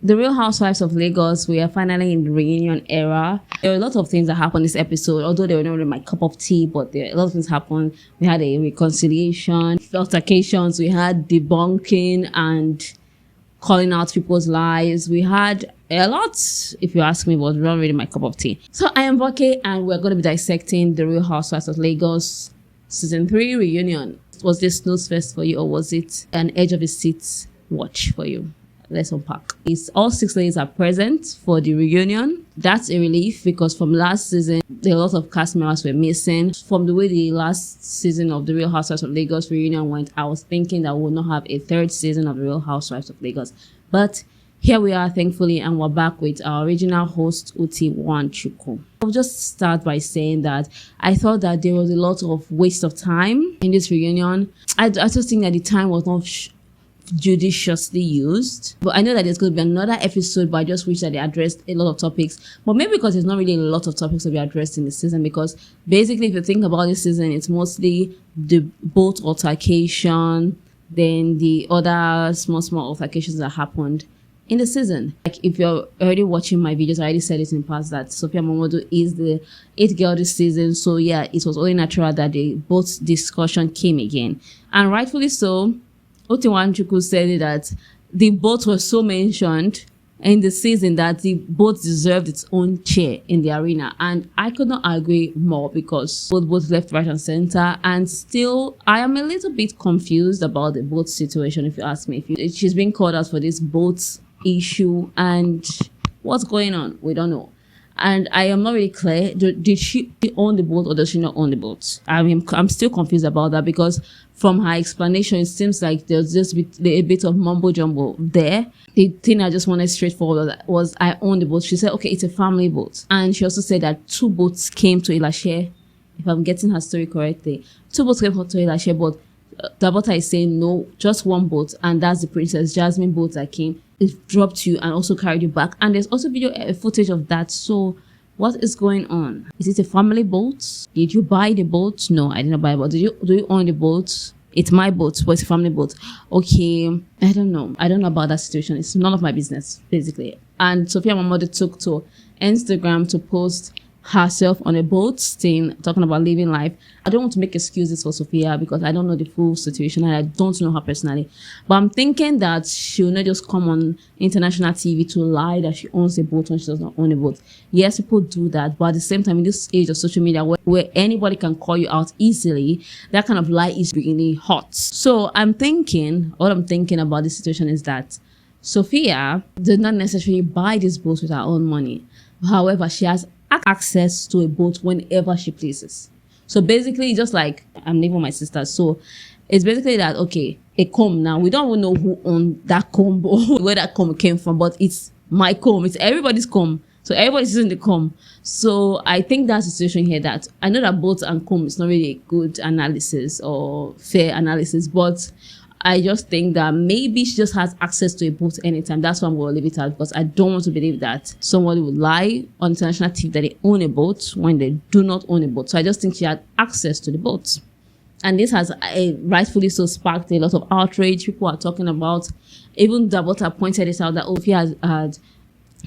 The Real Housewives of Lagos, we are finally in the reunion era. There are a lot of things that happened this episode, although they were not really my cup of tea, but there a lot of things happened. We had a reconciliation, altercations, we had debunking and calling out people's lies. We had a lot, if you ask me, but not really my cup of tea. So I am Boke, and we're going to be dissecting The Real Housewives of Lagos Season 3 reunion. Was this snooze fest for you, or was it an edge of the seat watch for you? Let's unpack. It's all 6 ladies are present for the reunion. That's a relief because from last season, a lot of cast members were missing. From the way the last season of The Real Housewives of Lagos reunion went, I was thinking that we will not have a 3rd season of The Real Housewives of Lagos. But here we are, thankfully, and we're back with our original host, Uti Wanchuku. I'll just start by saying that I thought that there was a lot of waste of time in this reunion. I just think that the time was not judiciously used, but I know that there's going to be another episode, but I just wish that they addressed a lot of topics, but maybe because there's not really a lot of topics to be addressed in the season, because basically if you think about this season, it's mostly the boat altercation, then the other small altercations that happened in the season. Like if you're already watching my videos, I already said it in the past that Sophia Momodu is the 8th girl this season, so yeah, it was only natural that the boat discussion came again, and rightfully so. Otiwanchuku said that the boat was so mentioned in the season that the boat deserved its own chair in the arena. And I could not agree more, because both left, right and center. And still, I am a little bit confused about the boat situation, if you ask me. She's being called out for this boat issue, and what's going on? We don't know. And I am not really clear. Did she own the boat or does she not own the boat? I'm still confused about that, because from her explanation, it seems like there's just a bit of mumbo jumbo there. The thing I just wanted straightforward was, I own the boat. She said, okay, it's a family boat. And she also said that 2 boats came to Ilashe. If I'm getting her story correctly, 2 boats came to Ilashe, but Dabota is saying no, just 1 boat, and that's the Princess Jasmine boat that came. It dropped you and also carried you back, and there's also video footage of that. So what is going on? Is it a family boat? Did you buy the boat? No, I didn't buy a boat. Do you own the boat? It's my boat, but it's a family boat. Okay, I don't know about that situation. It's none of my business, basically. And Sophia Momodu took to Instagram to post herself on a boat thing, talking about living life. I don't want to make excuses for Sophia, because I don't know the full situation and I don't know her personally, but I'm thinking that she will not just come on international TV to lie that she owns a boat when she does not own a boat. Yes, people do that, but at the same time, in this age of social media where anybody can call you out easily, that kind of lie is really hot. So what I'm thinking about this situation is that Sophia did not necessarily buy this boat with her own money. However, she has access to a boat whenever she pleases. So basically, just like I'm living with my sister, so it's basically that, okay, a comb. Now we don't even know who owned that comb or where that comb came from, but it's my comb. It's everybody's comb. So everybody's using the comb. So I think that's the situation here, that I know that boat and comb is not really a good analysis or fair analysis, but I just think that maybe she just has access to a boat anytime. That's why I'm going to leave it out, because I don't want to believe that somebody would lie on international TV that they own a boat when they do not own a boat. So I just think she had access to the boat. And this has rightfully so sparked a lot of outrage. People are talking about, even Dabota pointed it out, that Sophia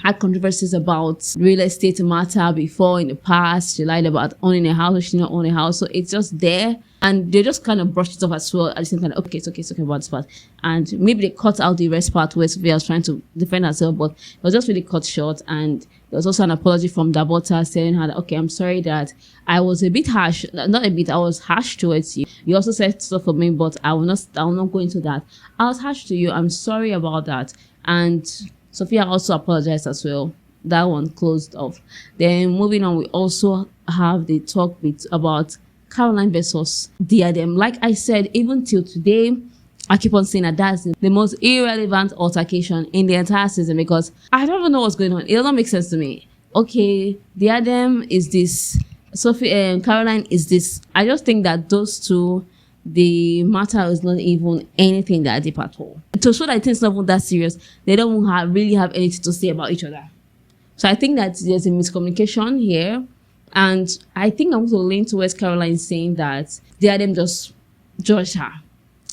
had controversies about real estate matter before in the past. She lied about owning a house or she did not own a house. So it's just there. And they just kind of brushed it off as well. At the same time, okay, it's okay about this part. And maybe they cut out the rest part where Sophia was trying to defend herself, but it was just really cut short. And there was also an apology from Dabota telling her that, okay, I'm sorry that I was a bit harsh. Not a bit, I was harsh towards you. You also said stuff for me, but I will not go into that. I was harsh to you. I'm sorry about that. And Sophia also apologized as well. That one closed off. Then moving on, we also have the talk about Caroline versus Diadem. Like I said, even till today, I keep on saying that that's the most irrelevant altercation in the entire season, because I don't even know what's going on. It doesn't make sense to me. Okay, Diadem is this, Sophie and Caroline is this. I just think that those two, the matter is not even anything that deep at all. To show that it's not even that serious, they don't really have anything to say about each other. So I think that there's a miscommunication here. And I think I'm going to lean towards Caroline saying that Diadem just judged her.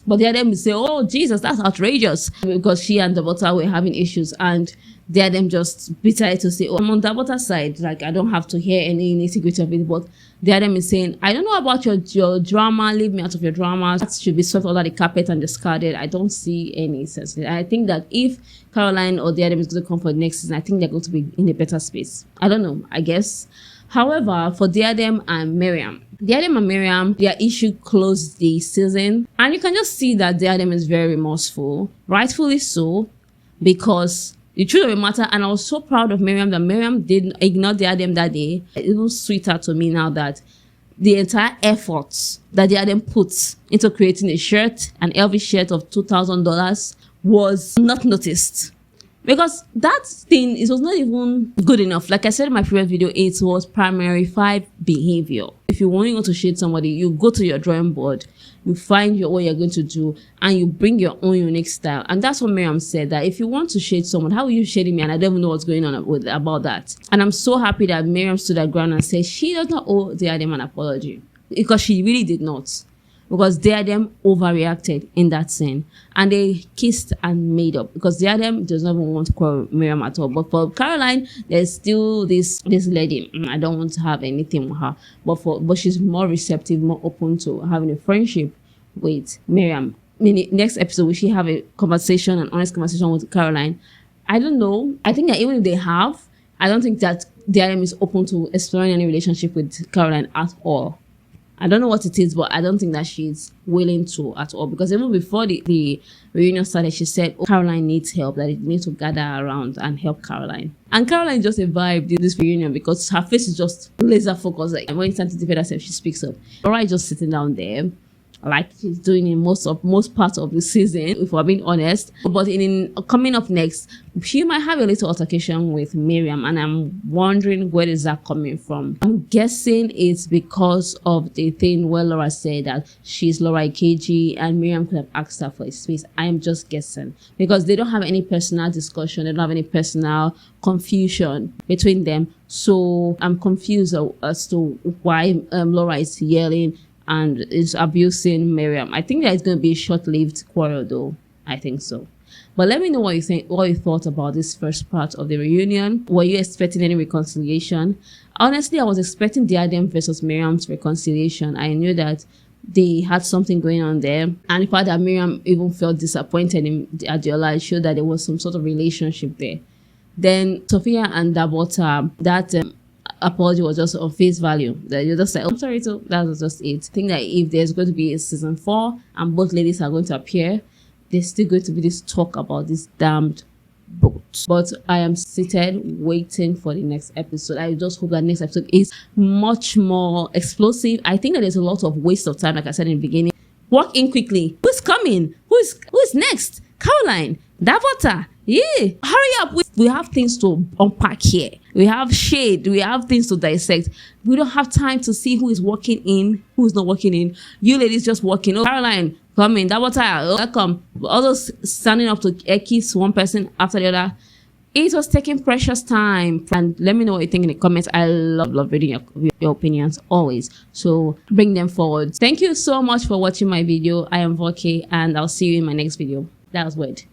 But the other will say, oh, Jesus, that's outrageous. Because she and Dabota were having issues. And the other just bitter to say, oh, I'm on Dabota's side. Like, I don't have to hear any nitty-gritty of it. But the other is saying, I don't know about your drama. Leave me out of your drama. That should be swept under the carpet and discarded. I don't see any sense in it. I think that if Caroline or the other is going to come for the next season, I think they're going to be in a better space. I don't know, I guess. However, for Diadem and Mariam, their issue closed the season. And you can just see that Diadem is very remorseful. Rightfully so, because the truth of the matter, and I was so proud of Mariam that Mariam didn't ignore Diadem that day. It's even sweeter to me now that the entire efforts that Diadem puts into creating a shirt, an LV shirt of $2,000, was not noticed. Because that thing, it was not even good enough. Like I said in my previous video, it was primary 5 behavior. If you want to shade somebody, you go to your drawing board, you find what you're going to do, and you bring your own unique style. And that's what Mariam said, that if you want to shade someone, how will you shade me? And I don't even know what's going on about that. And I'm so happy that Mariam stood her ground and said she does not owe Diadem an apology. Because she really did not. Because Diadem overreacted in that scene, and they kissed and made up. Because Diadem does not even want to quarrel with Mariam at all. But for Caroline, there's still this lady. I don't want to have anything with her. But she's more receptive, more open to having a friendship with Mariam. In the next episode, will she have a conversation, an honest conversation with Caroline? I don't know. I think that even if they have, I don't think that Diadem is open to exploring any relationship with Caroline at all. I don't know what it is, but I don't think that she's willing to at all. Because even before the reunion started, she said, oh, Caroline needs help, that they need to gather around and help Caroline. And Caroline just survived this reunion because her face is just laser focused. Like when it's time to defend herself, she speaks up. Laura is just sitting down there, like she's doing in most parts of the season, if we're being honest. But in coming up next, she might have a little altercation with Mariam, and I'm wondering where is that coming from. I'm guessing it's because of the thing where Laura said that she's Laura Ikeji and Mariam could have asked her for a space. I'm just guessing because they don't have any personal discussion, they don't have any personal confusion between them. So I'm confused as to why Laura is yelling and is abusing Mariam. I think that it's going to be a short-lived quarrel though. I think so. But let me know what you thought about this first part of the reunion. Were you expecting any reconciliation? Honestly, I was expecting Diadem versus Mariam's reconciliation. I knew that they had something going on there. And the fact that Mariam even felt disappointed in Adiola showed that there was some sort of relationship there. Then Sophia and Dabota, that apology was just on face value. That you just said, I'm sorry, so that was just it. I think that if there's going to be a season 4 and both ladies are going to appear, there's still going to be this talk about this damned boat. But I am seated waiting for the next episode. I just hope that next episode is much more explosive. I think that there's a lot of waste of time, like I said in the beginning. Walk in quickly. Who's coming? Who's next? Caroline, Davota. Yeah, hurry up. We have things to unpack here. We have shade. We have things to dissect. We don't have time to see who is walking in, who is not walking in. You ladies just walking. Oh, Caroline, come in. Davota, welcome. All those standing up to kiss one person after the other. It was taking precious time. And let me know what you think in the comments. I love reading your opinions always. So bring them forward. Thank you so much for watching my video. I am Voke and I'll see you in my next video. That was weird.